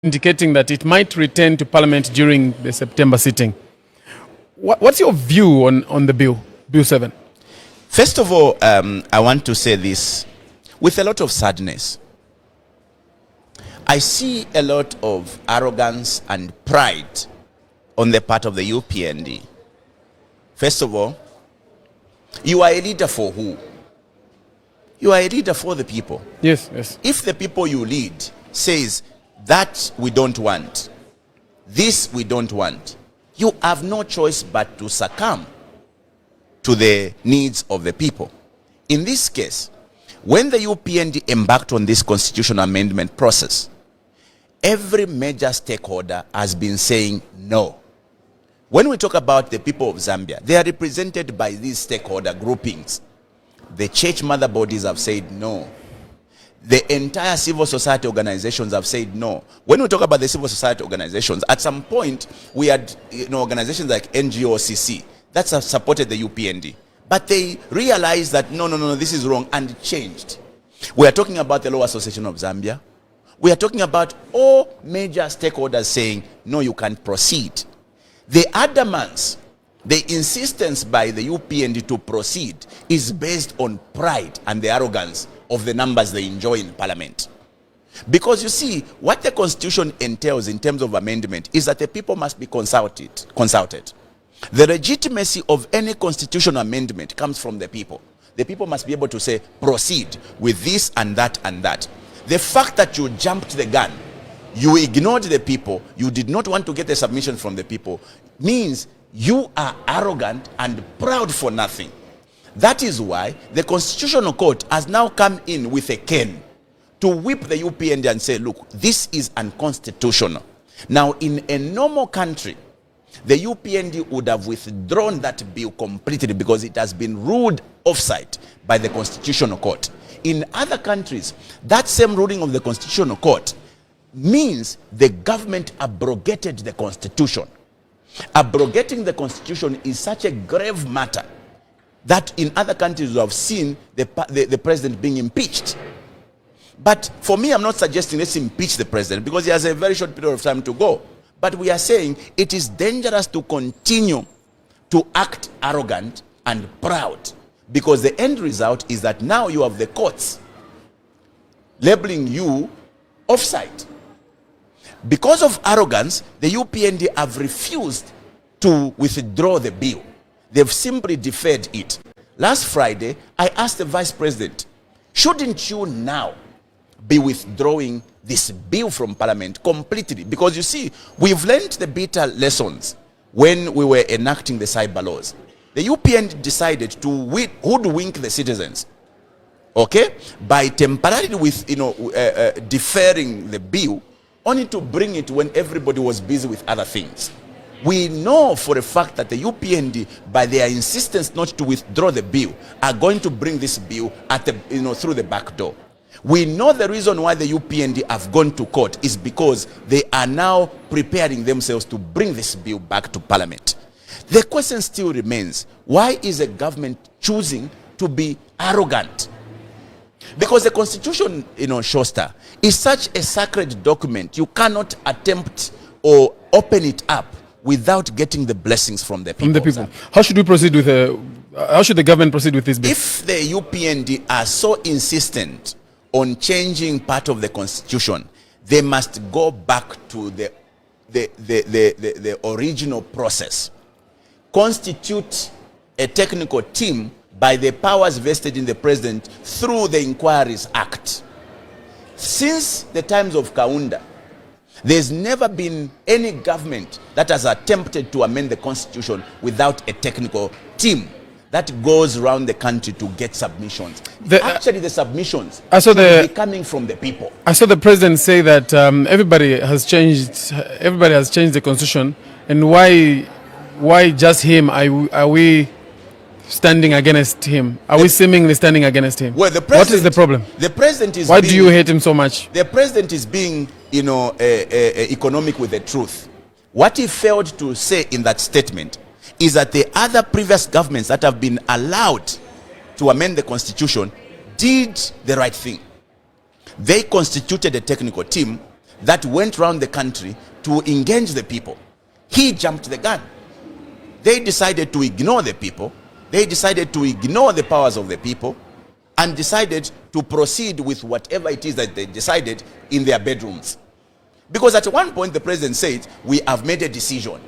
indicating that it might return to Parliament during the September sitting. What's your view on the Bill 7? First of all, I want to say this with a lot of sadness. I see a lot of arrogance and pride on the part of the UPND. First of all, you are a leader for who? You are a leader for the people. Yes, yes. If the people you lead says that we don't want, this we don't want, you have no choice but to succumb to the needs of the people. In this case, when the UPND embarked on this constitutional amendment process, every major stakeholder has been saying no. When we talk about the people of Zambia, they are represented by these stakeholder groupings. The church mother bodies have said no. The entire civil society organizations have said no. When we talk about the civil society organizations, at some point we had organizations like NGOCC that have supported the UPND, but they realized that no, this is wrong and changed. We are talking about the Law Association of Zambia. We are talking about all major stakeholders saying no, you can't proceed. The adamance, the insistence by the UPND to proceed is based on pride and the arrogance of the numbers they enjoy in Parliament. Because you see, what the Constitution entails in terms of amendment is that the people must be consulted. The legitimacy of any constitutional amendment comes from the people. The people must be able to say, proceed with this and that and that. The fact that you jumped the gun, you ignored the people, you did not want to get a submission from the people, means you are arrogant and proud for nothing. That is why the Constitutional Court has now come in with a cane to whip the UPND and say, look, this is unconstitutional. Now, in a normal country, the UPND would have withdrawn that bill completely because it has been ruled offside by the Constitutional Court. In other countries, that same ruling of the Constitutional Court means the government abrogated the Constitution. Abrogating the Constitution is such a grave matter that in other countries we have seen the president being impeached. But for me, I'm not suggesting let's impeach the president because he has a very short period of time to go. But we are saying it is dangerous to continue to act arrogant and proud, because the end result is that now you have the courts labeling you offside. Because of arrogance, the UPND have refused to withdraw the bill. They've simply deferred it. Last Friday, I asked the Vice President, shouldn't you now be withdrawing this bill from Parliament completely? Because you see, we've learned the bitter lessons when we were enacting the cyber laws. The UPND decided to hoodwink the citizens, okay, by temporarily deferring the bill, only to bring it when everybody was busy with other things. We know for a fact that the UPND, by their insistence not to withdraw the bill, are going to bring this bill at through the back door. We know the reason why the UPND have gone to court is because they are now preparing themselves to bring this bill back to Parliament. The question still remains, why is the government choosing to be arrogant? Because the Constitution, Shosta, is such a sacred document, you cannot attempt or open it up without getting the blessings from the people. From the people. How should we proceed with how should the government proceed with this bill? If the UPND are so insistent on changing part of the Constitution, they must go back to the original process. Constitute a technical team by the powers vested in the president through the Inquiries Act. Since the times of Kaunda, there's never been any government that has attempted to amend the Constitution without a technical team that goes around the country to get submissions. Actually, the submissions should be coming from the people. I saw the president say that everybody has changed the Constitution, and why just him? Are we standing against him? Are we seemingly standing against him? Well, what is the problem? The president is. Why do you hate him so much? The president is being, economic with the truth. What he failed to say in that statement is that the other previous governments that have been allowed to amend the Constitution did the right thing. They constituted a technical team. that went around the country to engage the people. He jumped the gun. They decided to ignore the people. They decided to ignore the powers of the people and decided to proceed with whatever it is that they decided in their bedrooms. Because at one point the president said, we have made a decision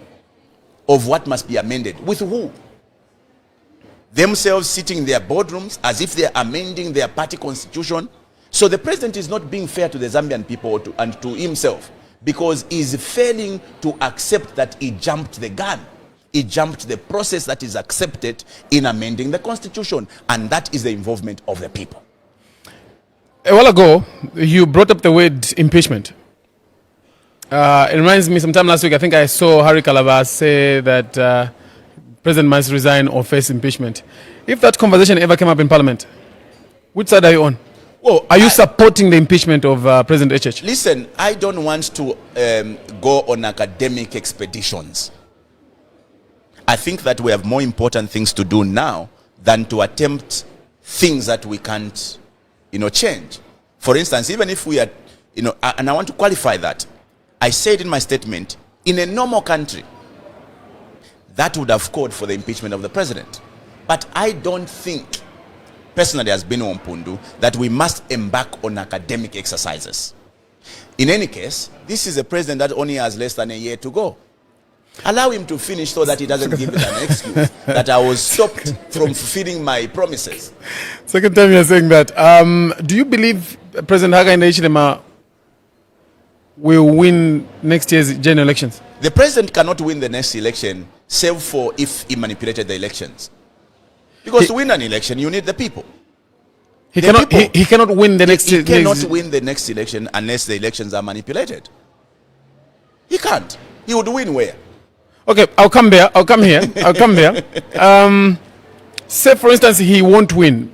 of what must be amended. With who? Themselves sitting in their boardrooms as if they are amending their party constitution. So the president is not being fair to the Zambian people and to himself, because he's failing to accept that he jumped the gun. He jumped the process that is accepted in amending the constitution, and that is the involvement of the people. A while ago, you brought up the word impeachment. It reminds me, sometime last week, I think I saw Harry Calabar say that President must resign or face impeachment. If that conversation ever came up in Parliament, which side are you on? Well, are you supporting the impeachment of President HH? Listen, I don't want to go on academic expeditions. I think that we have more important things to do now than to attempt things that we can't, change. For instance, even if we are, and I want to qualify that. I said in my statement, in a normal country, that would have called for the impeachment of the president. But I don't think, personally as Binwell Mpundu, that we must embark on academic exercises. In any case, this is a president that only has less than a year to go. Allow him to finish so that he doesn't give it an excuse that I was stopped from fulfilling my promises. Second time you're saying that. Do you believe President Hakainde Hichilema will win next year's general elections? The president cannot win the next election, save for if he manipulated the elections. Because to win an election, you need the people. He cannot win the next election. He cannot win the next election unless the elections are manipulated. He can't. He would win where? Okay, I'll come there. I'll come here. I'll come there. Say, for instance, he won't win.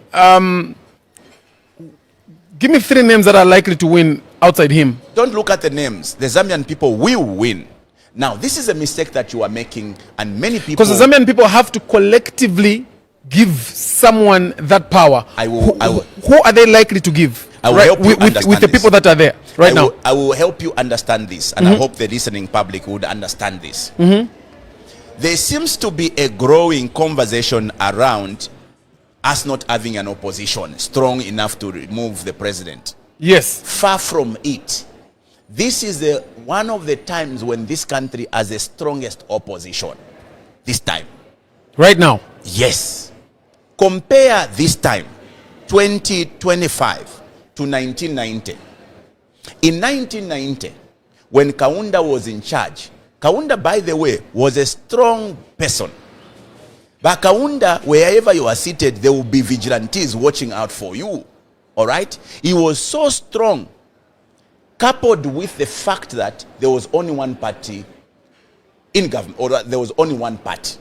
Give me 3 names that are likely to win outside him. Don't look at the names. The Zambian people will win. Now, this is a mistake that you are making, and many people... Because the Zambian people have to collectively give someone that power. Who are they likely to give? I will help you understand with the people that are there right now. I will help you understand this, and I hope the listening public would understand this. There seems to be a growing conversation around us not having an opposition strong enough to remove the president. Yes. Far from it. This is one of the times when this country has the strongest opposition. This time. Right now? Yes. Compare this time, 2025, to 1990. In 1990, when Kaunda was in charge, Kaunda, by the way, was a strong person. But Kaunda, wherever you are seated, there will be vigilantes watching out for you. All right? He was so strong, coupled with the fact that there was only one party in government, or there was only one party.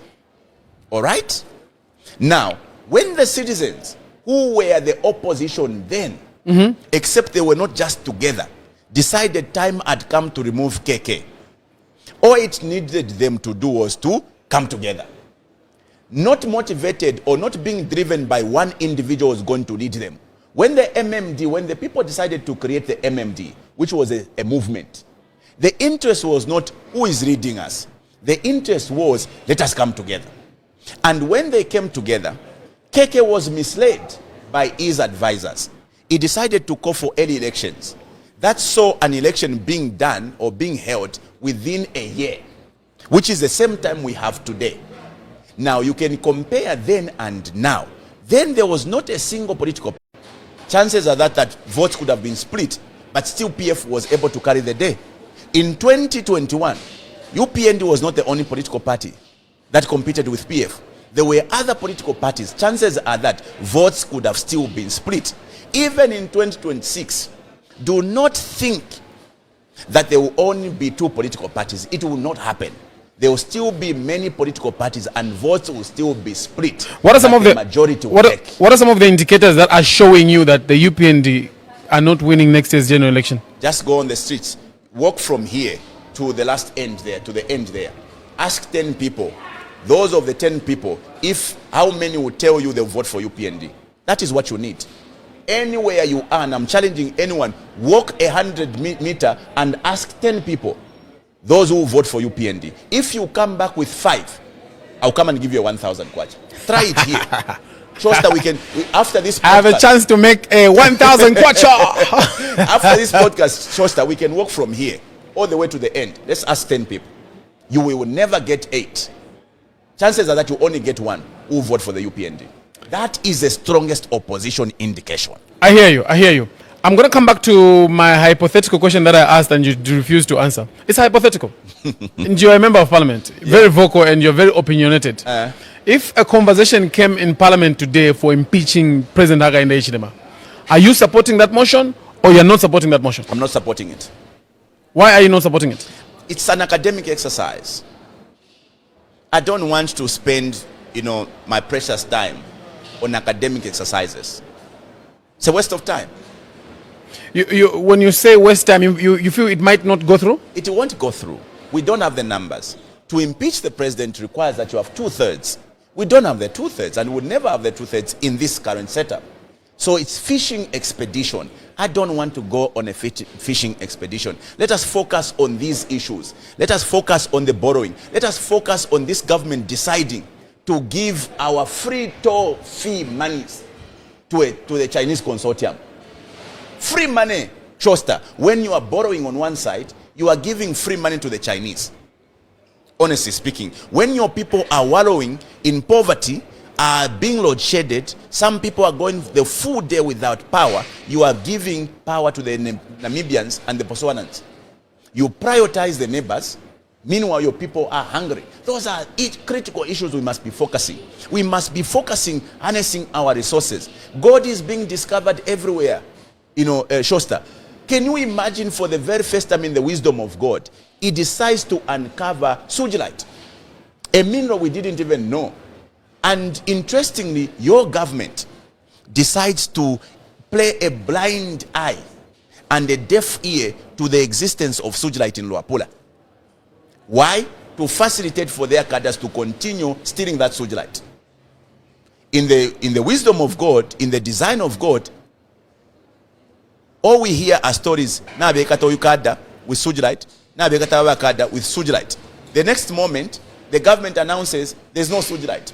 All right? Now, when the citizens who were the opposition then, except they were not just together, decided time had come to remove KK, all it needed them to do was to come together. Not motivated or not being driven by one individual was going to lead them. When the people decided to create the MMD, which was a movement, the interest was not who is leading us. The interest was, let us come together. And when they came together, KK was misled by his advisors. He decided to call for early elections. That saw an election being done or being held within a year, which is the same time we have today. Now, you can compare then and now. Then there was not a single political party. Chances are that votes could have been split, but still PF was able to carry the day. In 2021, UPND was not the only political party that competed with PF. There were other political parties. Chances are that votes could have still been split. Even in 2026, do not think that there will only be 2 political parties. It will not happen. There will still be many political parties and votes will still be split. What are some of the majority? What are some of the indicators that are showing you that the UPND are not winning next year's general election? Just go on the streets. Walk from here to the last end there, to the end there. Ask 10 people. Those of the 10 people, how many will tell you they'll vote for UPND? That is what you need. anywhere you are, and I'm challenging anyone, walk 100 meter and ask 10 people, those who vote for UPND. If you come back with 5, I'll come and give you a 1,000 kwacha. Try it here. Trust that after this podcast, I have a chance to make a 1,000 kwacha. After this podcast, trust that we can walk from here all the way to the end. Let's ask 10 people. You will never get 8. Chances are that you only get 1 who vote for the UPND. That is the strongest opposition indication. I hear you. I'm going to come back to my hypothetical question that I asked and you refused to answer. It's hypothetical. And you're a member of parliament, very vocal, and you're very opinionated. If a conversation came in parliament today for impeaching President Hakainde Hichilema, are you supporting that motion or you're not supporting that motion? I'm not supporting it. Why are you not supporting it? It's an academic exercise. I don't want to spend, my precious time on academic exercises. It's a waste of time. When you say waste time, you feel it might not go through? It won't go through. We don't have the numbers. To impeach the president requires that you have 2/3. We don't have the 2/3, and we would never have the 2/3 in this current setup. So it's fishing expedition. I don't want to go on a fishing expedition. Let us focus on these issues. Let us focus on the borrowing. Let us focus on this government deciding to give our free toll fee monies to the Chinese consortium. Free money, Choster. When you are borrowing on one side, you are giving free money to the Chinese. Honestly speaking, when your people are wallowing in poverty, are being load-shedded, some people are going the full day without power, you are giving power to the Namibians and the Botswanans. You prioritize the neighbors, meanwhile your people are hungry. Those are critical issues we must be focusing. We must be focusing, harnessing our resources. God is being discovered everywhere. Shosta, can you imagine for the very first time in the wisdom of God, he decides to uncover sugilite, a mineral we didn't even know. And interestingly, your government decides to play a blind eye and a deaf ear to the existence of sugilite in Luapula. Why? To facilitate for their cadres to continue stealing that sugilite. In the wisdom of God, in the design of God, all we hear are stories. Na bekata ukada with sugilite. Na bekata wakada with sugilite. The next moment, the government announces there's no sugilite.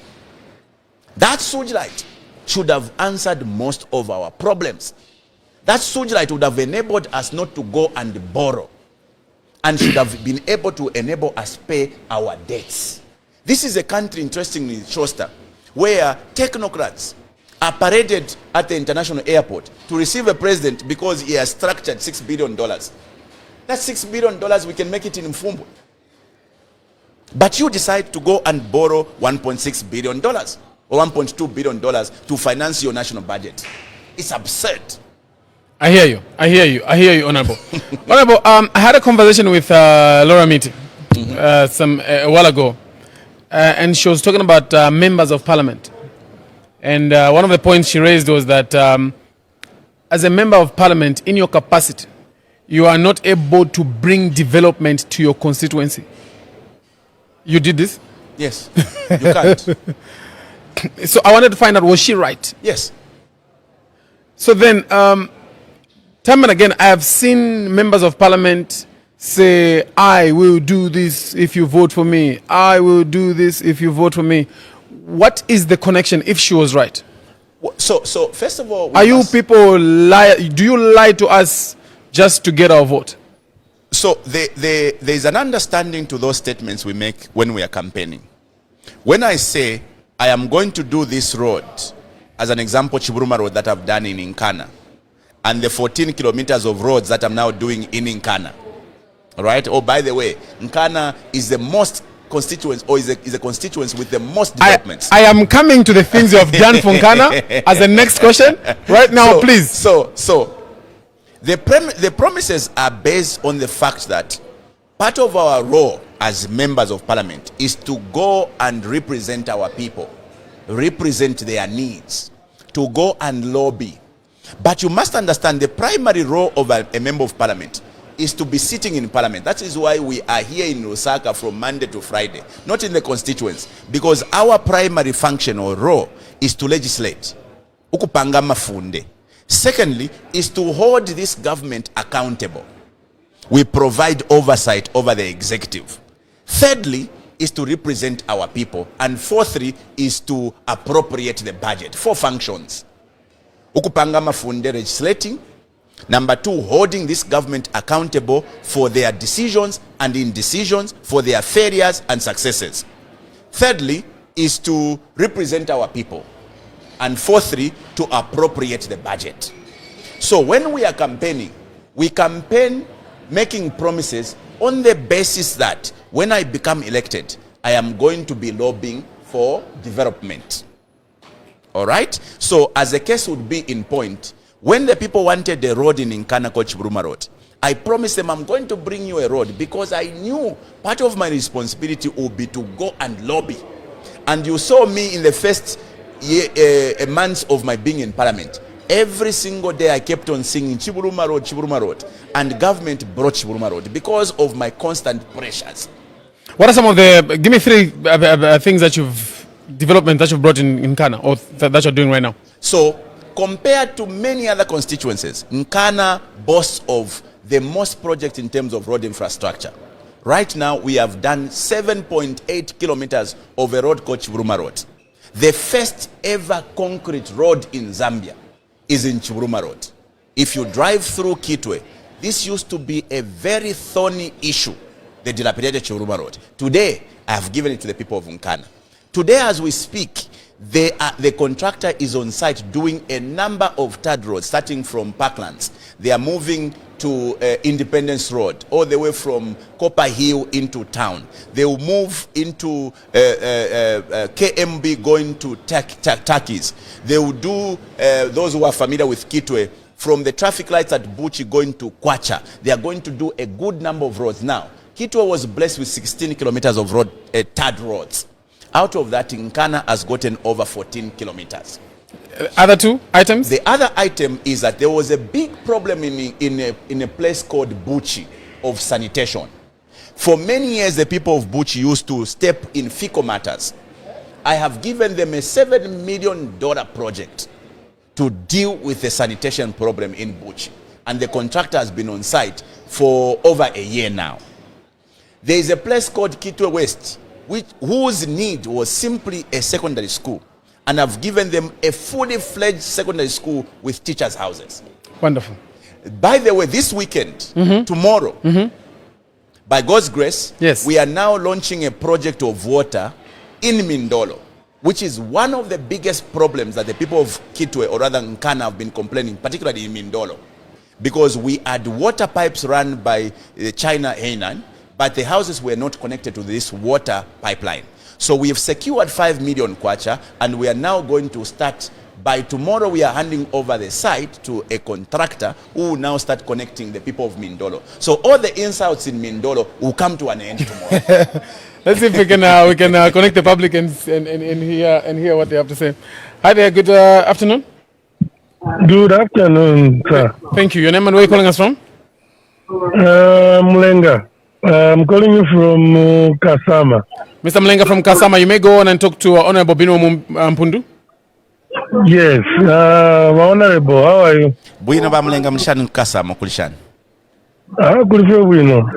That sugilite should have answered most of our problems. That sugilite would have enabled us not to go and borrow, and should have been able to enable us pay our debts. This is a country, interestingly, Shosta, where technocrats are paraded at the international airport to receive a president because he has structured $6 billion. That $6 billion, we can make it in Mpundu. But you decide to go and borrow $1.6 billion or $1.2 billion to finance your national budget. It's absurd. I hear you, Honorable. Honorable, I had a conversation with Laura Miti a while ago, and she was talking about members of parliament. And one of the points she raised was that as a member of parliament, in your capacity, you are not able to bring development to your constituency. You did this? Yes, you can't. So I wanted to find out, was she right? Yes. So then, time and again, I have seen members of parliament say, I will do this if you vote for me. I will do this if you vote for me. What is the connection if she was right? So first of all, are you people lie? Do you lie to us just to get our vote? So there is an understanding to those statements we make when we are campaigning. When I say, I am going to do this road, as an example, Chiburuma Road that I've done in Nkana, and the 14 kilometers of roads that I'm now doing in Nkana. All right? Oh, by the way, Nkana is the most constituents, or is a constituency with the most developments. I am coming to the things you have done for Nkana as the next question. Right now, please. So the promises are based on the fact that part of our role as members of parliament is to go and represent our people, represent their needs, to go and lobby. But you must understand the primary role of a member of parliament is to be sitting in parliament. That is why we are here in Lusaka from Monday to Friday, not in the constituents, because our primary function or role is to legislate. Ukupanga mafunde. Secondly, is to hold this government accountable. We provide oversight over the executive. Thirdly, is to represent our people. And fourthly, is to appropriate the budget. 4 functions. Ukupanga mafunde legislating. Number 2, holding this government accountable for their decisions and indecisions, for their failures and successes. Thirdly, is to represent our people. And fourthly, to appropriate the budget. So when we are campaigning, we campaign making promises on the basis that when I become elected, I am going to be lobbying for development. All right? So as the case would be in point, when the people wanted the road in Nkana Chiburuma Road, I promised them I'm going to bring you a road because I knew part of my responsibility would be to go and lobby. And you saw me in the first months of my being in Parliament. Every single day I kept on singing Chiburuma Road, Chiburuma Road. And government brought Chiburuma Road because of my constant pressures. What are some of the, give me 3 things that development that you've brought in Nkana or that you're doing right now? So, compared to many other constituencies, Nkana boasts of the most projects in terms of road infrastructure. Right now, we have done 7.8 kilometers of a road called Chiburuma Road. The first ever concrete road in Zambia is in Chiburuma Road. If you drive through Kitwe, this used to be a very thorny issue, the dilapidated Chiburuma Road. Today, I have given it to the people of Nkana. Today, as we speak, the contractor is on site doing a number of third roads, starting from Parklands. They are moving to Independence Road, all the way from Copper Hill into town. They will move into KMB going to Takis. They will do, those who are familiar with Kitwe, from the traffic lights at Buchi going to Kwacha. They are going to do a good number of roads. Now, Kitwe was blessed with 16 kilometers of road, third roads. Out of that, Nkana has gotten over 14 kilometers. Other 2 items? The other item is that there was a big problem in a place called Buchi of sanitation. For many years, the people of Buchi used to step in fecal matters. I have given them a $7 million project to deal with the sanitation problem in Buchi. And the contractor has been on site for over a year now. There is a place called Kitwe West, whose need was simply a secondary school. And I've given them a fully fledged secondary school with teachers' houses. Wonderful. By the way, this weekend, tomorrow, by God's grace, yes, we are now launching a project of water in Mindolo, which is one of the biggest problems that the people of Kitwe, or rather Nkana, have been complaining, particularly in Mindolo. Because we had water pipes run by China Hainan, but the houses were not connected to this water pipeline. So we have secured 5 million kwacha, and we are now going to start. By tomorrow, we are handing over the site to a contractor who will now start connecting the people of Mindolo. So all the insults in Mindolo will come to an end tomorrow. Let's see if we can connect the public and hear what they have to say. Hi there, good afternoon. Good afternoon, sir. Thank you. Your name and where are you calling us from? Mlenga. I'm calling you from Kasama. Mr. Mlenga from Kasama, you may go on and talk to Honorable Binwell Mpundu. Yes, Honorable, how are you? Bwino ba Mlenga mshanu Kasama kulishani. Bwino.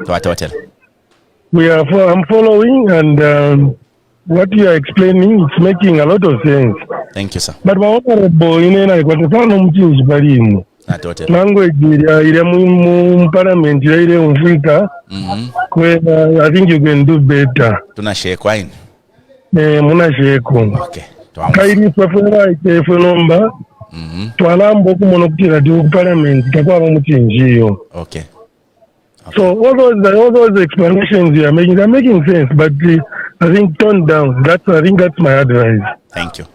I'm following, and what you are explaining, it's making a lot of sense. Thank you, sir. But Honorable, language in Parliament, I think you can do better. Tunashekwa Okay. Okay. So all those explanations you are making, they're making sense, but I think tone down. I think that's my advice. Thank you.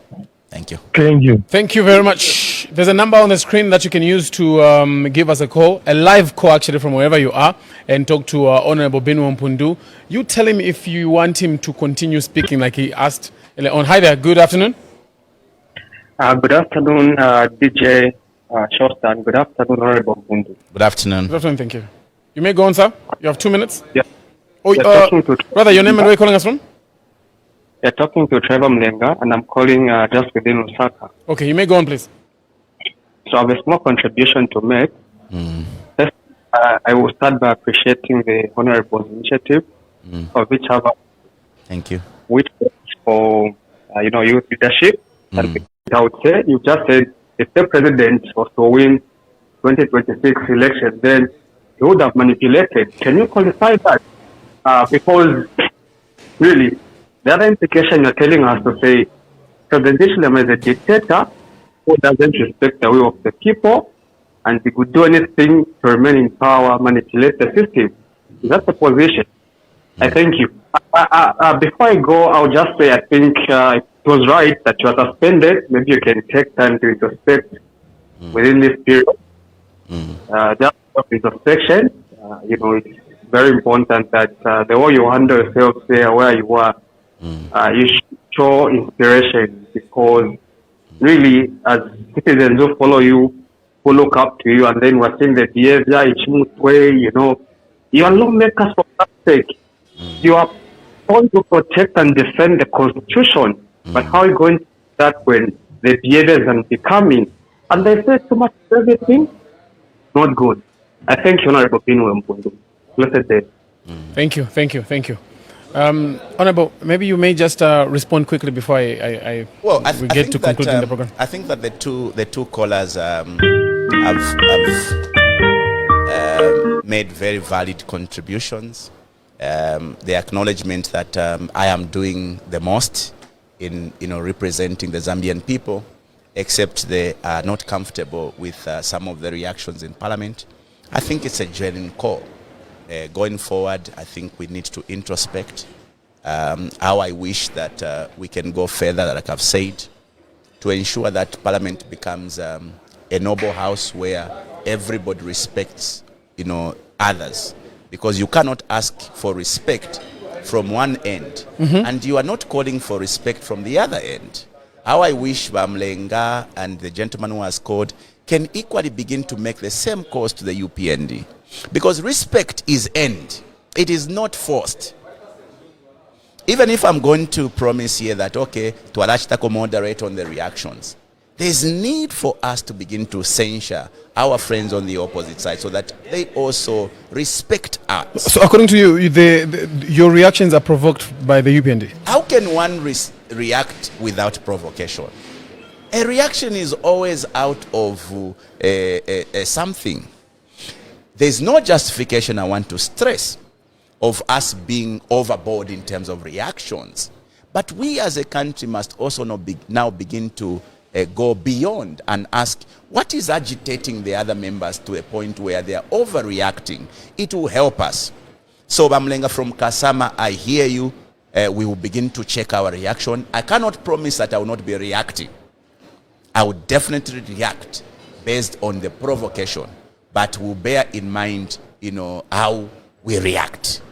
Thank you. Thank you. Thank you very much. There's a number on the screen that you can use to give us a call, a live call actually from wherever you are, and talk to Honorable Binwell Mpundu. You tell him if you want him to continue speaking like he asked on. Hi there, good afternoon. Good afternoon, DJ Shostan. Good afternoon, Honorable Mpundu. Good afternoon. Good afternoon, thank you. You may go on, sir. You have 2 minutes. Yeah. Oh, brother, your name and where are you calling us from? You're talking to Trevor Mlenga, and I'm calling just within Osaka. Okay, you may go on, please. So I have a small contribution to make. First, I will start by appreciating the Honorable's initiative, of which have Thank you. which for youth leadership. And I would say you just said if the president was to win 2026 election, then he would have manipulated. Can you qualify that? Because really, the other implication you're telling us to say President Hichilema is a dictator who doesn't respect the will of the people, and he could do anything to remain in power, manipulate the system. That's the position. I thank you. Before I go, I'll just say I think it was right that you are suspended. Maybe you can take time to introspect within this period. Just of introspection, it's very important that the way you handle yourself there, where you are, you show inspiration, because really, as citizens who follow you, who look up to you, and then we're seeing the behavior in smooth way, you are lawmakers for that sake. You are going to protect and defend the Constitution, but how are you going to do that when the behavior is unbecoming? And they say too much of everything, not good. I thank you, Honorable Binwell, Mpundu. Blessed day. Thank you. Honorable, maybe you may just respond quickly before we get to concluding the program. I think that the two callers have made very valid contributions. The acknowledgement that I am doing the most in representing the Zambian people, except they are not comfortable with some of the reactions in Parliament. I think it's a genuine call. Going forward, I think we need to introspect. How I wish that we can go further, like I've said, to ensure that Parliament becomes a noble house where everybody respects, others. Because you cannot ask for respect from one end, and you are not calling for respect from the other end. How I wish Bamlenga and the gentleman who has called can equally begin to make the same calls to the UPND. Because respect is earned. It is not forced. Even if I'm going to promise here that, okay, Tuarashtako moderate on the reactions, there's need for us to begin to censure our friends on the opposite side so that they also respect us. So according to you, your reactions are provoked by the UPND? How can one react without provocation? A reaction is always out of something. There's no justification, I want to stress, of us being overboard in terms of reactions. But we as a country must also now begin to go beyond and ask, what is agitating the other members to a point where they are overreacting? It will help us. So Bamlenga from Kasama, I hear you. We will begin to check our reaction. I cannot promise that I will not be reacting. I will definitely react based on the provocation, but we'll bear in mind, how we react.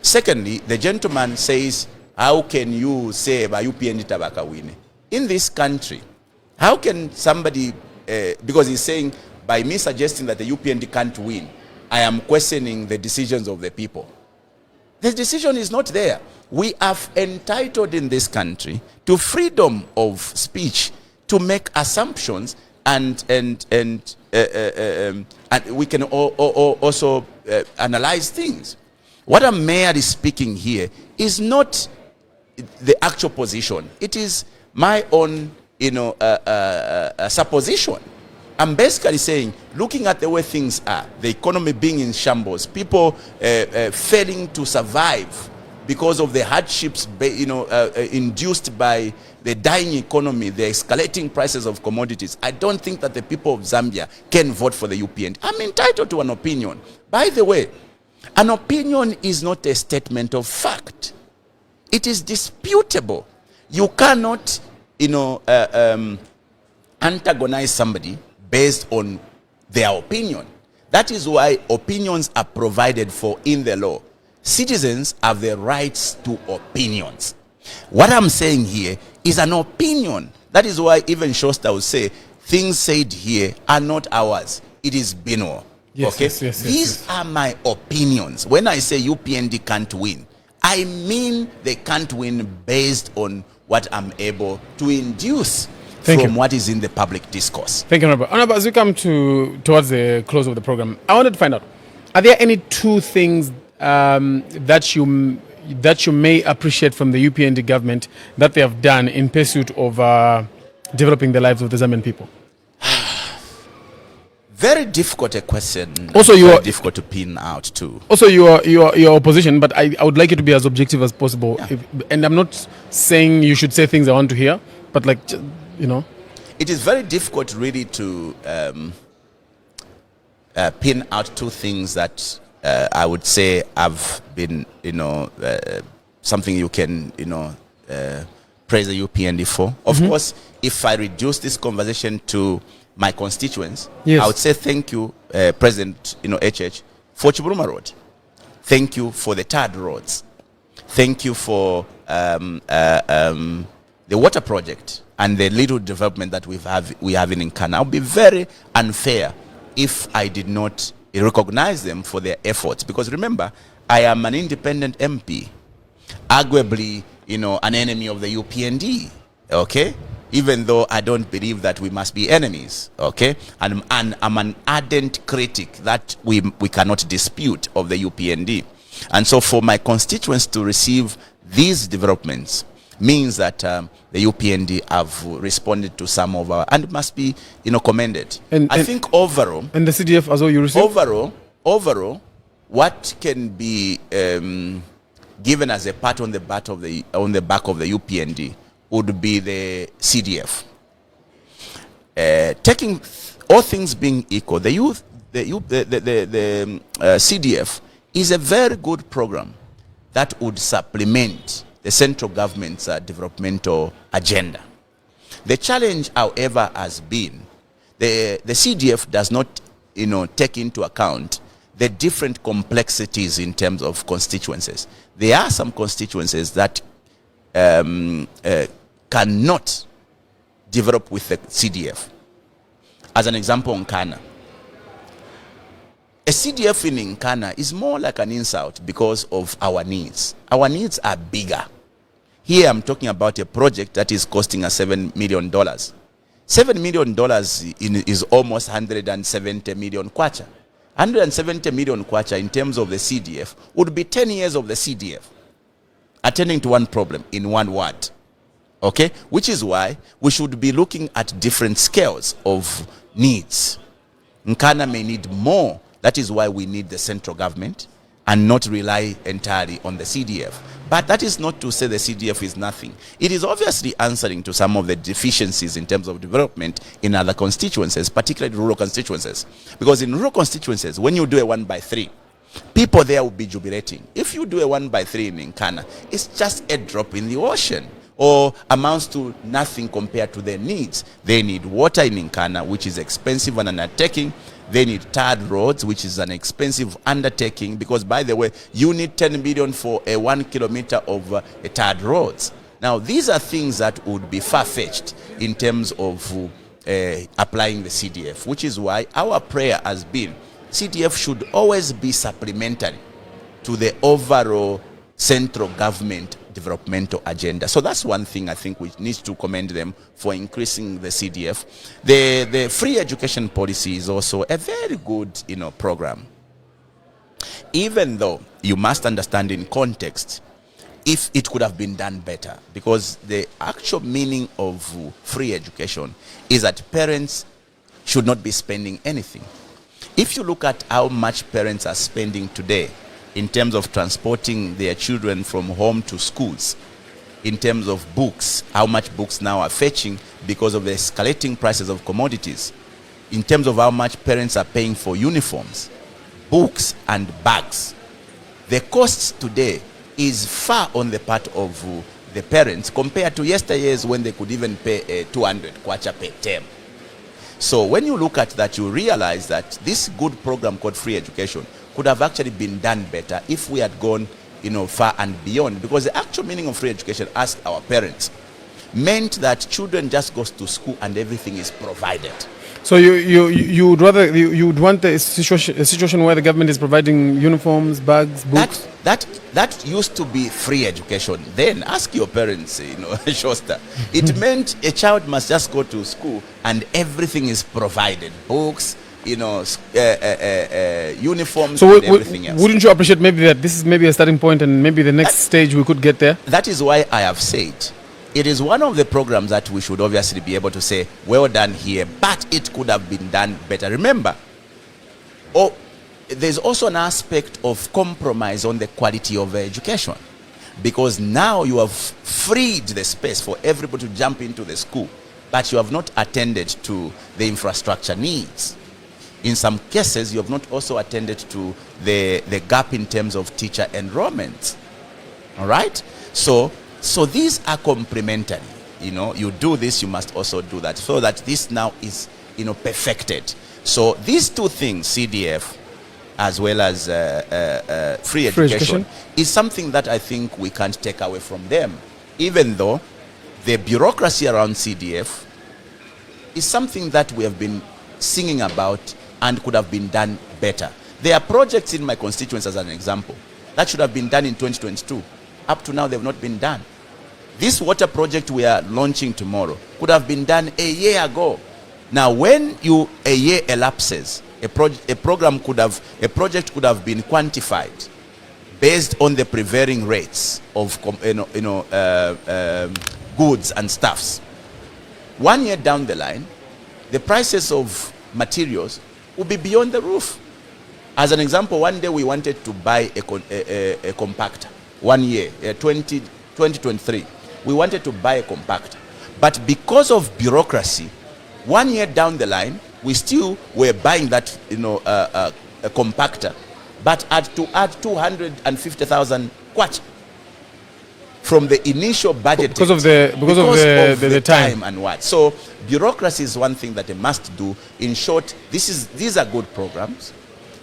Secondly, the gentleman says, how can you say by UPND Tabaka win? In this country, how can somebody, because he's saying, by me suggesting that the UPND can't win, I am questioning the decisions of the people. The decision is not there. We are entitled in this country to freedom of speech to make assumptions, and we can also analyze things. What I'm merely speaking here is not the actual position. It is my own, supposition. I'm basically saying, looking at the way things are, the economy being in shambles, people failing to survive because of the hardships, induced by the dying economy, the escalating prices of commodities. I don't think that the people of Zambia can vote for the UPND. I'm entitled to an opinion. By the way, an opinion is not a statement of fact. It is disputable. You cannot, antagonize somebody based on their opinion. That is why opinions are provided for in the law. Citizens have the rights to opinions. What I'm saying here is an opinion. That is why even Shosta will say, things said here are not ours. It is Binwell. Yes, okay? yes. These are my opinions. When I say UPND can't win, I mean they can't win based on what I'm able to induce. from what is in the public discourse. Thank you, Honorable. Honorable, as we come towards the close of the program, I wanted to find out, are there any two things that you may appreciate from the UPND government that they have done in pursuit of developing the lives of the Zambian people? Very difficult a question. Also, very difficult to pin out too. Also, your opposition, but I would like you to be as objective as possible. Yeah. And I'm not saying you should say things I want to hear, but it is very difficult really to pin out two things that I would say have been, something you can, praise the UPND for. Of course, if I reduce this conversation to my constituents, yes, I would say thank you, President, HH, for Chiburuma Road. Thank you for the TAD roads. Thank you for the water project and the little development that we have in Nkana. I'll be very unfair if I did not recognize them for their efforts, because remember, I am an independent MP, arguably, an enemy of the UPND, okay? Even though I don't believe that we must be enemies, okay? And I'm an ardent critic that we cannot dispute of the UPND. And so for my constituents to receive these developments means that the UPND have responded to some of our, and must be, commended. I think overall... And the CDF as well you received? Overall, what can be given as a pat on the back of the UPND would be the CDF. Taking all things being equal, the CDF is a very good program that would supplement the central government's developmental agenda. The challenge, however, has been the CDF does not, take into account the different complexities in terms of constituencies. There are some constituencies that cannot develop with the CDF. As an example, Nkana. A CDF in Nkana is more like an insult because of our needs. Our needs are bigger. Here I'm talking about a project that is costing us $7 million. $7 million is almost 170 million kwacha. 170 million kwacha in terms of the CDF would be 10 years of the CDF attending to one problem in one ward. Okay, which is why we should be looking at different scales of needs. Nkana may need more. That is why we need the central government and not rely entirely on the CDF. But that is not to say the CDF is nothing. It is obviously answering to some of the deficiencies in terms of development in other constituencies, particularly rural constituencies. Because in rural constituencies, when you do a 1x3, people there will be jubilating. If you do a 1x3 in Nkana, it's just a drop in the ocean, or amounts to nothing compared to their needs. They need water in Nkana, which is expensive and an undertaking. They need TAD roads, which is an expensive undertaking, because, by the way, you need 10 billion for a 1 kilometer of TAD roads. Now, these are things that would be far-fetched in terms of applying the CDF, which is why our prayer has been CDF should always be supplementary to the overall central government developmental agenda. So that's one thing I think we need to commend them for increasing the CDF. The free education policy is also a very good, program. Even though you must understand in context if it could have been done better, because the actual meaning of free education is that parents should not be spending anything. If you look at how much parents are spending today in terms of transporting their children from home to schools, in terms of books, how much books now are fetching because of the escalating prices of commodities, in terms of how much parents are paying for uniforms, books and bags, the costs today is far on the part of the parents compared to yesteryears when they could even pay 200 kwacha per term. So when you look at that, you realize that this good program called free education could have actually been done better if we had gone, far and beyond. Because the actual meaning of free education, ask our parents, meant that children just goes to school and everything is provided. So you would rather you would want a situation where the government is providing uniforms, bags, books. That used to be free education. Then ask your parents, Shosta. It meant a child must just go to school and everything is provided, books, uniforms, So and everything else. wouldn't you appreciate maybe that this is maybe a starting point and maybe the next stage we could get there? That is why I have said it is one of the programs that we should obviously be able to say, well done here, but it could have been done better. Remember, there's also an aspect of compromise on the quality of education, because now you have freed the space for everybody to jump into the school, but you have not attended to the infrastructure needs. In some cases, you have not also attended to the gap in terms of teacher enrollment. All right? So these are complementary. You do this, you must also do that, so that this now is, perfected. So these two things, CDF as well as free education, is something that I think we can't take away from them, even though the bureaucracy around CDF is something that we have been singing about and could have been done better. There are projects in my constituents, as an example, that should have been done in 2022. Up to now, they've not been done. This water project we are launching tomorrow could have been done a year ago. Now, when a year elapses, a project could have been quantified based on the prevailing rates of goods and stuffs. 1 year down the line, the prices of materials will be beyond the roof. As an example, one day we wanted to buy a compactor. 1 year, 2023, we wanted to buy a compactor. But because of bureaucracy, 1 year down the line, we still were buying that, a compactor, but had to add 250,000 kwacha from the initial budget because of the time and what. So bureaucracy is one thing that they must do. In short, these are good programs,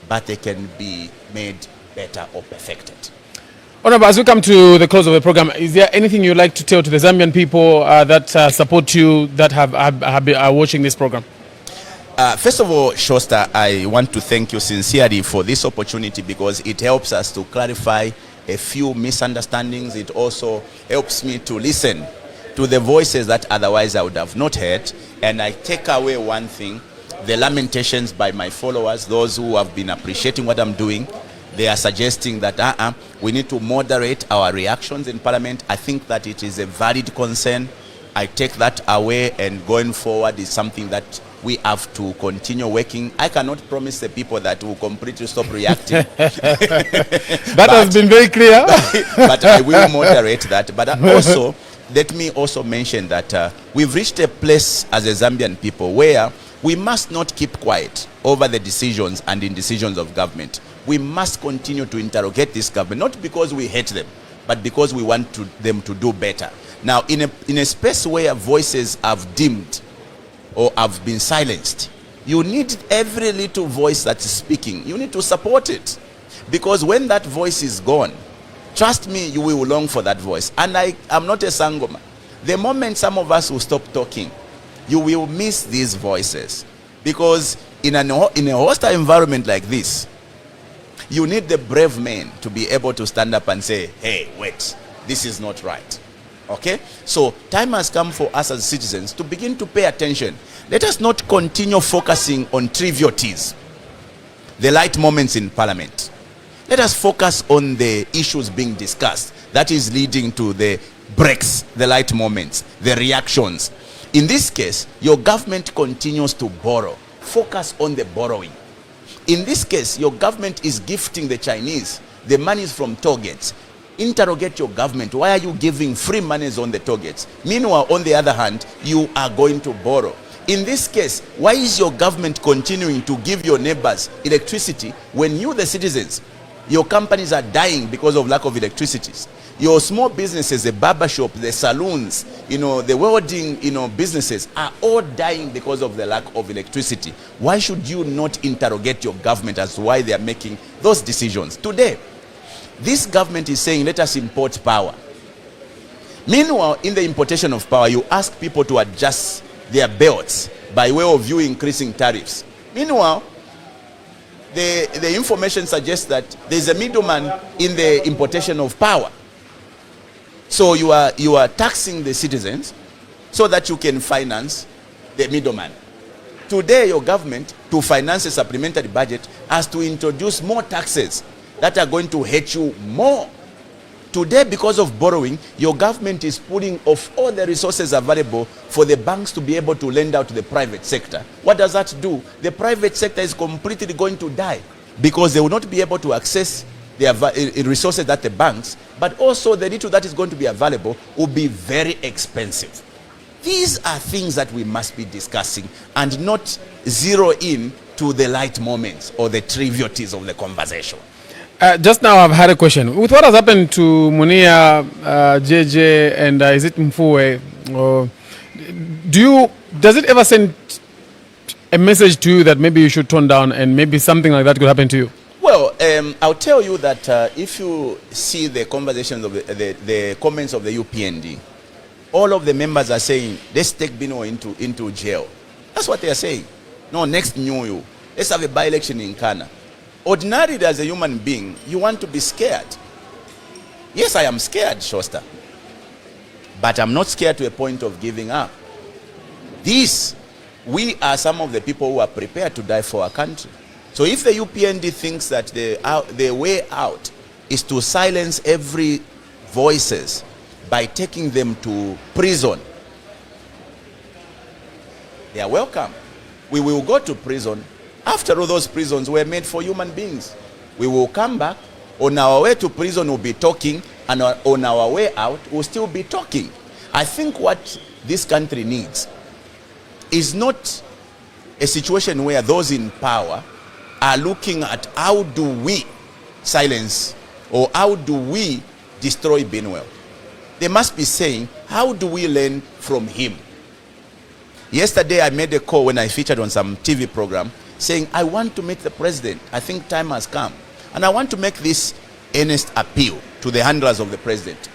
but they can be made better or perfected. Honorable, as we come to the close of the program, is there anything you'd like to tell to the Zambian people that support you, that are watching this program? First of all, Shosta, I want to thank you sincerely for this opportunity, because it helps us to clarify a few misunderstandings. It also helps me to listen to the voices that otherwise I would have not heard. And I take away one thing: the lamentations by my followers, those who have been appreciating what I'm doing. They are suggesting that we need to moderate our reactions in Parliament. I think that it is a valid concern. I take that away, and going forward is something that we have to continue working. I cannot promise the people that we'll completely stop reacting. That has been very clear. But I will moderate that. But also, let me also mention that we've reached a place as a Zambian people where we must not keep quiet over the decisions and indecisions of government. We must continue to interrogate this government, not because we hate them, but because we want them to do better. Now, in a space where voices have dimmed or have been silenced, you need every little voice that is speaking. You need to support it, because when that voice is gone, trust me, you will long for that voice. And I'm not a sangoma. The moment some of us will stop talking, you will miss these voices, because in a hostile environment like this, you need the brave men to be able to stand up and say, hey, wait, this is not right. Okay? So time has come for us as citizens to begin to pay attention. Let us not continue focusing on trivialities, the light moments in Parliament. Let us focus on the issues being discussed that is leading to the breaks, the light moments, the reactions. In this case, your government continues to borrow. Focus on the borrowing. In this case, your government is gifting the Chinese the monies from toll gates. Interrogate your government. Why are you giving free monies on the toll gates? Meanwhile, on the other hand, you are going to borrow. In this case, why is your government continuing to give your neighbors electricity when you, the citizens, your companies are dying because of lack of electricity? Your small businesses, the barber shop, the saloons, the welding, businesses are all dying because of the lack of electricity. Why should you not interrogate your government as to why they are making those decisions? Today, this government is saying, let us import power. Meanwhile, in the importation of power, you ask people to adjust their belts by way of you increasing tariffs. Meanwhile, the information suggests that there's a middleman in the importation of power. So you are taxing the citizens so that you can finance the middleman. Today, your government, to finance a supplementary budget, has to introduce more taxes that are going to hurt you more. Today, because of borrowing, your government is pulling off all the resources available for the banks to be able to lend out to the private sector. What does that do? The private sector is completely going to die because they will not be able to access the resources at the banks, but also the little that is going to be available will be very expensive. These are things that we must be discussing and not zero in to the light moments or the trivialities of the conversation. Just now I've had a question. With what has happened to Munia, JJ, and is it Mfuwe? Does it ever send a message to you that maybe you should tone down and maybe something like that could happen to you? Well, I'll tell you that if you see the conversations of the comments of the UPND, all of the members are saying, let's take Binwell into jail. That's what they are saying. No, next New Year, let's have a by-election in Kana. Ordinarily, as a human being, you want to be scared. Yes, I am scared, Shosta. But I'm not scared to a point of giving up. We are some of the people who are prepared to die for our country. So if the UPND thinks that the way out is to silence every voices by taking them to prison, they are welcome. We will go to prison. After all, those prisons were made for human beings. We will come back. On our way to prison, we'll be talking, and on our way out, we'll still be talking. I think what this country needs is not a situation where those in power are looking at how do we silence or how do we destroy Binwell. They must be saying, how do we learn from him? Yesterday, I made a call when I featured on some TV program saying, I want to meet the president. I think time has come. And I want to make this earnest appeal to the handlers of the president.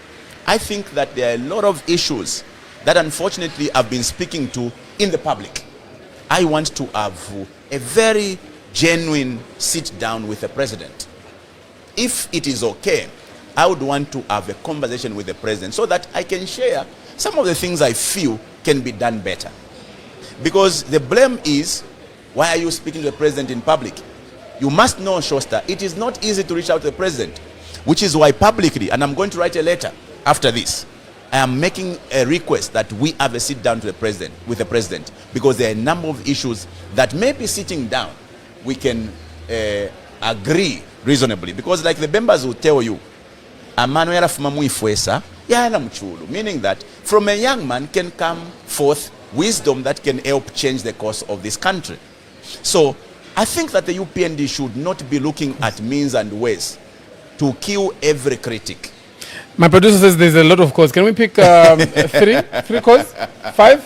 I think that there are a lot of issues that unfortunately I've been speaking to in the public. I want to have a very genuine sit down with the president. If it is okay, I would want to have a conversation with the president so that I can share some of the things I feel can be done better. Because the blame is, why are you speaking to the president in public? You must know, Shosta, it is not easy to reach out to the president, which is why publicly, and I'm going to write a letter after this, I am making a request that we have a sit down with the president, because there are a number of issues that maybe sitting down, we can agree reasonably. Because like the members will tell you, meaning that from a young man can come forth wisdom that can help change the course of this country. So I think that the UPND should not be looking at means and ways to kill every critic. My producer says there's a lot of calls. Can we pick three calls? 5?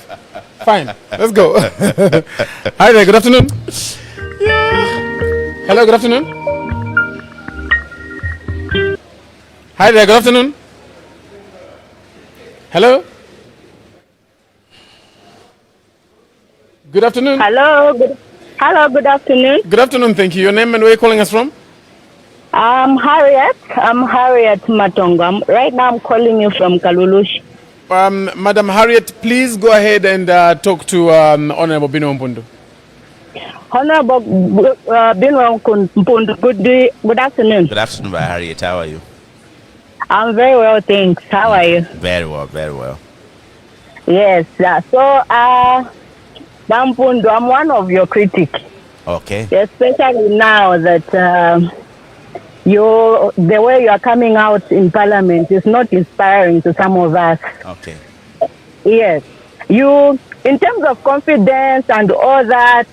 Fine. Let's go. Hi there. Good afternoon. Yeah. Hello. Good afternoon. Hi there. Good afternoon. Hello. Good afternoon. Hello, good afternoon. Good afternoon, thank you. Your name and where are you calling us from? I'm Harriet Matonga. Right now I'm calling you from Kalulush. Madam Harriet, please go ahead and talk to Honorable Binwell Mpundu. Honorable Binwell Mpundu, good afternoon. Good afternoon, Harriet. How are you? I'm very well, thanks. How are you? Very well, very well. Yes, so Mpundu, I'm one of your critics. Okay. Especially now that the way you are coming out in Parliament is not inspiring to some of us. Okay. Yes. You, in terms of confidence and all that,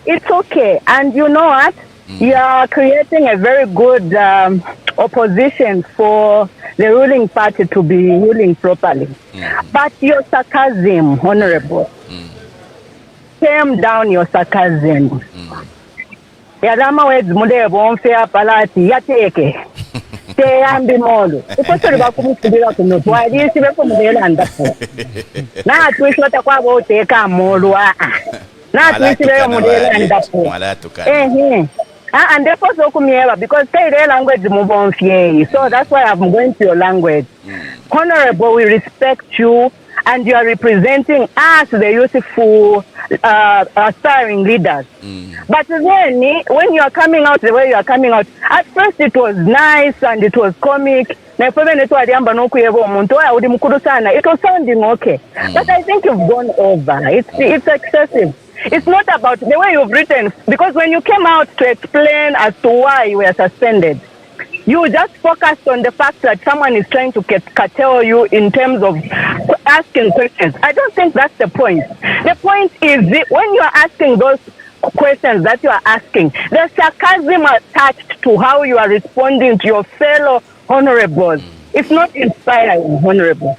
it's okay. And you know what? You are creating a very good opposition for the ruling party to be ruling properly. But your sarcasm, Honorable, tame down your sarcasm. Yadama weds mude bonfea palati yateke. Te ambi molo. Ukotori bakumusibira kuno. Wadi sibe kumudela ndapo. Na tuishota kwa bo teka molo. Malatukana waye. And therefore, so because say their language move on. So that's why I'm going to your language. Honorable, we respect you, and you are representing us, the youthful, aspiring leaders. But then, when you are coming out the way you are coming out, at first it was nice and it was comic. It was sounding okay. But I think you've gone over. It's excessive. It's not about the way you've written, because when you came out to explain as to why you were suspended, you just focused on the fact that someone is trying to curtail you in terms of asking questions. I don't think that's the point. The point is when you are asking those questions that you are asking, there's sarcasm attached to how you are responding to your fellow honorables. It's not inspiring, honorable.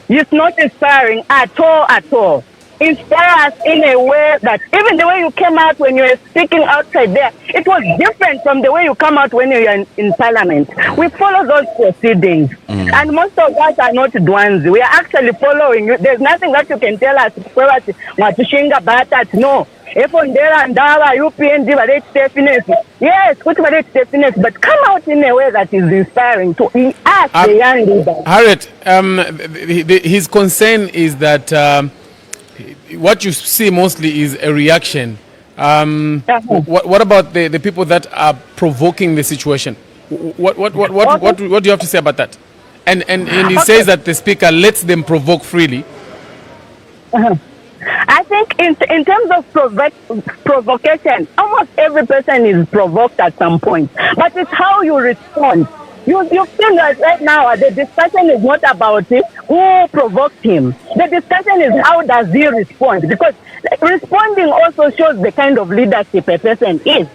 It's not inspiring at all. Inspire us in a way that even the way you came out when you were speaking outside there, it was different from the way you come out when you're in Parliament. We follow those proceedings. And most of us are not Dwanzi. We are actually following you. There's nothing that you can tell us. No. Yes, but come out in a way that is inspiring to us, the young leaders. Harriet, his concern is that what you see mostly is a reaction. What about the people that are provoking the situation? What do you have to say about that? And he says that the speaker lets them provoke freely. I think in terms of provocation, almost every person is provoked at some point. But it's how you respond. You feel that right now the discussion is not about it, who provoked him. The discussion is how does he respond. Because responding also shows the kind of leadership a person is.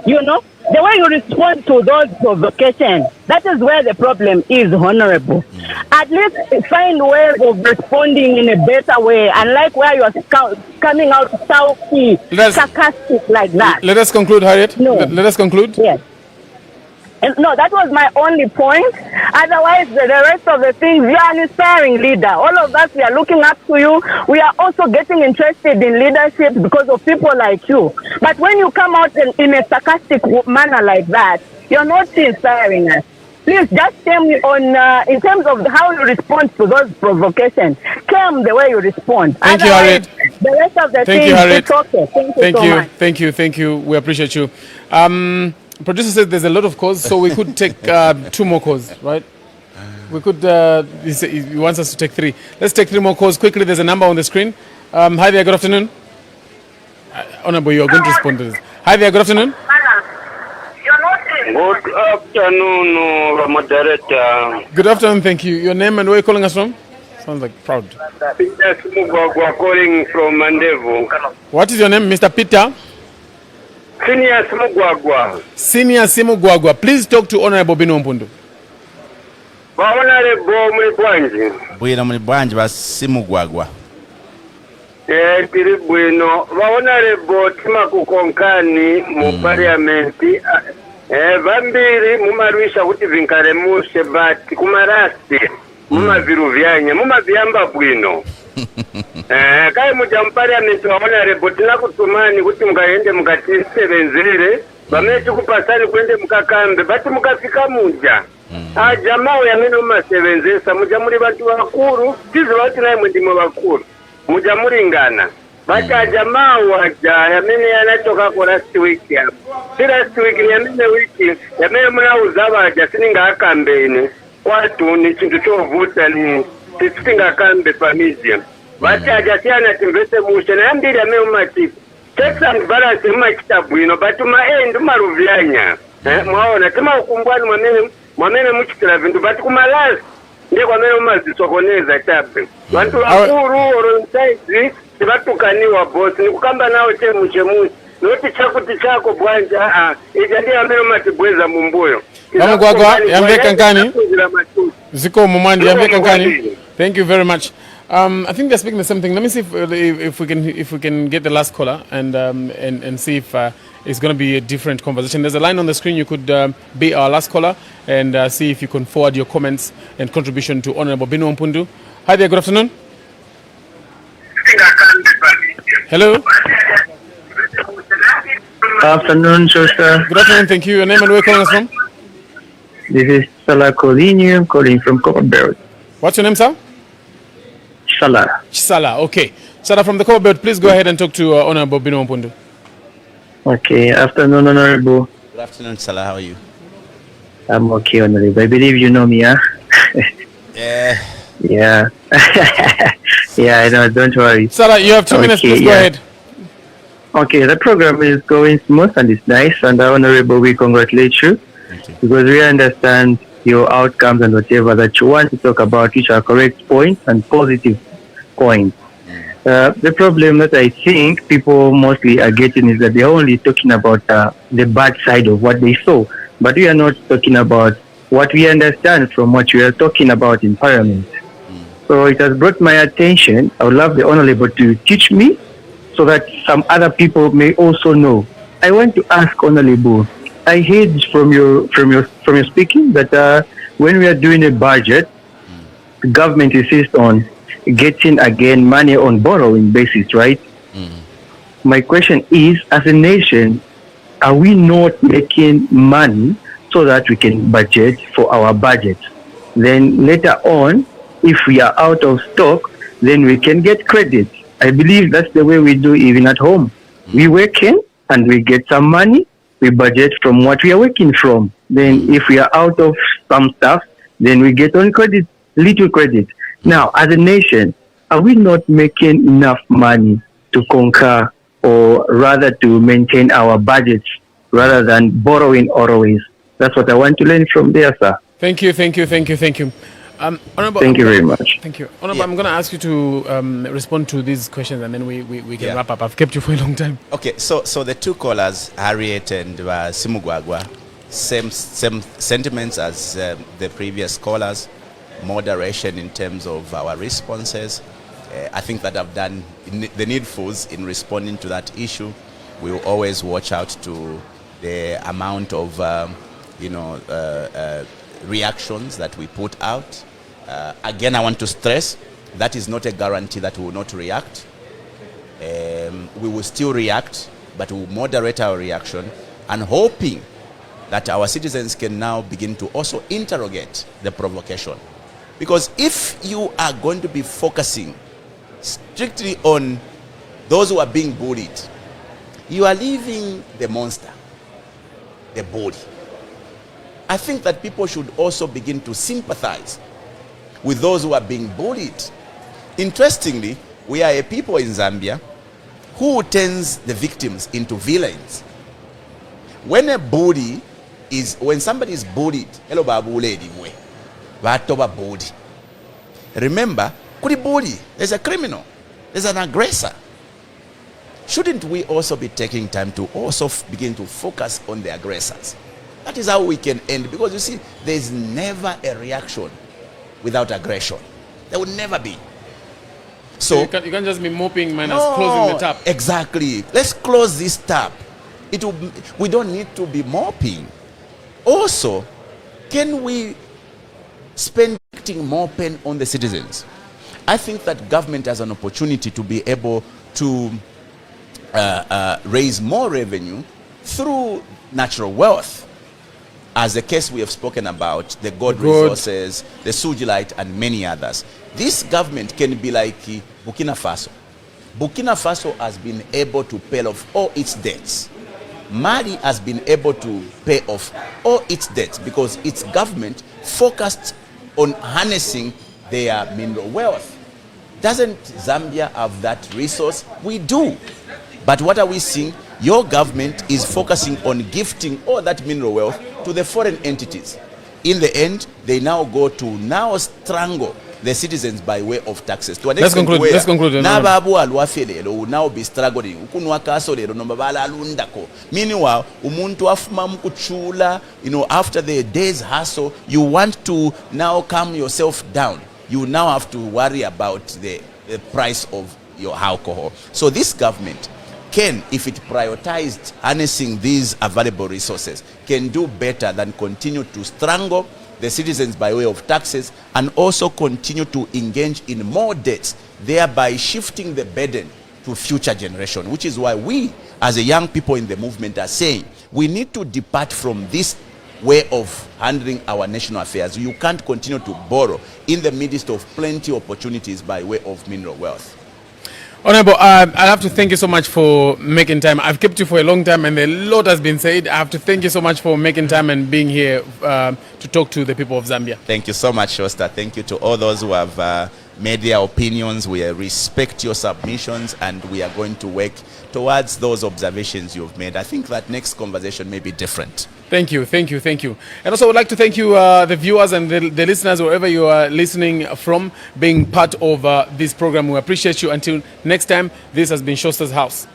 You know, the way you respond to those provocations, that is where the problem is, honorable. At least find ways of responding in a better way, unlike where you are coming out sulky, sarcastic like that. Let us conclude, Harriet. No. Let us conclude. Yes. No, that was my only point. Otherwise, the rest of the things, you are an inspiring leader. All of us, we are looking up to you. We are also getting interested in leadership because of people like you. But when you come out in a sarcastic manner like that, you're not inspiring us. Please just tell me in terms of how you respond to those provocations. Tell me the way you respond. Thank you, Harriet. The rest of the things, it's okay. Thank you so much. Thank you. We appreciate you. Producer says there's a lot of calls, so we could take 2 more calls, right? We could, he wants us to take 3. Let's take 3 more calls quickly. There's a number on the screen. Hi there, good afternoon. Honorable, you're going to respond to this. Hi there, good afternoon. Good afternoon, moderator. Good afternoon, thank you. Your name and where you're calling us from? Sounds like proud. Peter Simugwagwa calling from Mandevu. What is your name, Mr. Peter? Senior Simugwagwa. Senior Simugwagwa. Please talk to Honorable Binwell Mpundu. Honorable Mulibwanji. Bwira Mulibwanji ba Simugwagwa. Tiri bwino. Honorable Timakukonkani mu Parliamentary. Vambiri mumarwisha kuti vinkaremushe but kumarasti mumaviru vyanya mumavyamba bwino. Kai muja muparliament wa honorable tinakutumani kuti mukaende mukatisevenzere vamechi kupasani kuende mukakambe bati mukafika muja jamaa yamene mumasevenzesa muja muri vantu vakuru tiziva kuti naye ndimo vakuru muja muringana bati jamaa waja yamene yanachoka ko last week yapo last week yamene wiki yamene munauza vaja sininga akambene kwatu ni chintu chovuta ni tisinga kambe pamizia bati ajasiana timvese mushe na yambiri yamene umatiku checks and balance mumachita bwino bati maendu maruvyanya mwaona timaukumbwani mwamene muchitira vintu bati kumalasi ndiye kwamene mumazisokoneza chabe vantu vakuru oronsaizi tivatukaniwa bosi nikukamba nawo chemuchemuchi noti chakuti chako bwanja ija ndiye amene umatibweza mumbuyo Gwagwa yamveka nkani ziko mumwandi yamveka nkani. Thank you very much. I think they're speaking the same thing. Let me see if we can get the last caller and see if it's going to be a different conversation. There's a line on the screen. You could be our last caller and see if you can forward your comments and contribution to Honorable Binwell Mpundu. Hi there. Good afternoon. Hello. Afternoon, sir. Good afternoon, thank you. Your name and where you calling us from? This is Salah Colini. I'm calling from Copperbelt. What's your name, sir? Salah. Salah, okay. Salah from the Copper Belt, please go ahead and talk to Honorable Binwell Mpundu. Okay, afternoon, Honorable. Good afternoon, Salah. How are you? I'm okay, Honorable. I believe you know me, huh? Yeah. Yeah. Yeah, I know. Don't worry. Salah, you have 2 minutes, please go ahead. Okay, the program is going smooth and it's nice. And Honorable, we congratulate you. Thank you. Because we understand your outcomes and whatever that you want to talk about, which are correct points and positive points. The problem that I think people mostly are getting is that they're only talking about the bad side of what they saw. But we are not talking about what we understand from what we are talking about in Parliament. So it has brought my attention. I would love the Honorable to teach me so that some other people may also know. I want to ask Honorable, I heard from your speaking that when we are doing a budget, the government insists on getting again money on borrowing basis, right? My question is, as a nation, are we not making money so that we can budget for our budget? Then later on, if we are out of stock, then we can get credit. I believe that's the way we do even at home. We work in and we get some money. We budget from what we are working from. Then if we are out of some stuff, then we get on credit, little credit. Now, as a nation, are we not making enough money to conquer or rather to maintain our budgets rather than borrowing always? That's what I want to learn from there, sir. Thank you. Honorable, Thank you very much. Thank you. Honorable, I'm going to ask you to respond to these questions and then we can wrap up. I've kept you for a long time. Okay, so the two callers, Harriet and Simugwagwa, same sentiments as the previous callers. Moderation in terms of our responses. I think that I've done the needfuls in responding to that issue. We will always watch out to the amount of reactions that we put out. Again, I want to stress that is not a guarantee that we will not react. We will still react, but we will moderate our reaction and hoping that our citizens can now begin to also interrogate the provocation. Because if you are going to be focusing strictly on those who are being bullied, you are leaving the monster, the bully. I think that people should also begin to sympathize with those who are being bullied. Interestingly, we are a people in Zambia who turns the victims into villains. When somebody is bullied, hello babu lady we. Remember, kuri bully, there's a criminal, there's an aggressor. Shouldn't we also be taking time to also begin to focus on the aggressors? That is how we can end, because you see, there's never a reaction without aggression. There will never be. So you can't just be mopping minus closing the tap. Exactly. Let's close this tap. We don't need to be mopping. Also, can we spend more pen on the citizens? I think that government has an opportunity to be able to raise more revenue through natural wealth, as the case we have spoken about, the gold resources, the sugilite, and many others. This government can be like Burkina Faso. Burkina Faso has been able to pay off all its debts. Mali has been able to pay off all its debts because its government focused on harnessing their mineral wealth. Doesn't Zambia have that resource? We do. But what are we seeing? Your government is focusing on gifting all that mineral wealth to the foreign entities. In the end, they now go to now strangle the citizens by way of taxes. Let's conclude. Nababu alwafele will now be struggling. Ukunwa kasolero no babala alundako. Meanwhile, umuntu afuma mkuchula, after the day's hustle, you want to now calm yourself down. You now have to worry about the price of your alcohol. So this government can, if it prioritized harnessing these available resources, can do better than continue to strangle the citizens by way of taxes and also continue to engage in more debts, thereby shifting the burden to future generation, which is why we, as a young people in the movement, are saying we need to depart from this way of handling our national affairs. You can't continue to borrow in the midst of plenty of opportunities by way of mineral wealth. Honorable, I have to thank you so much for making time. I've kept you for a long time and a lot has been said. I have to thank you so much for making time and being here to talk to the people of Zambia. Thank you so much, Shosta. Thank you to all those who have made their opinions. We respect your submissions and we are going to work towards those observations you've made. I think that next conversation may be different. Thank you, thank you, thank you. And also I would like to thank you, the viewers and the listeners, wherever you are listening from, being part of this program. We appreciate you. Until next time, this has been Shosta's House.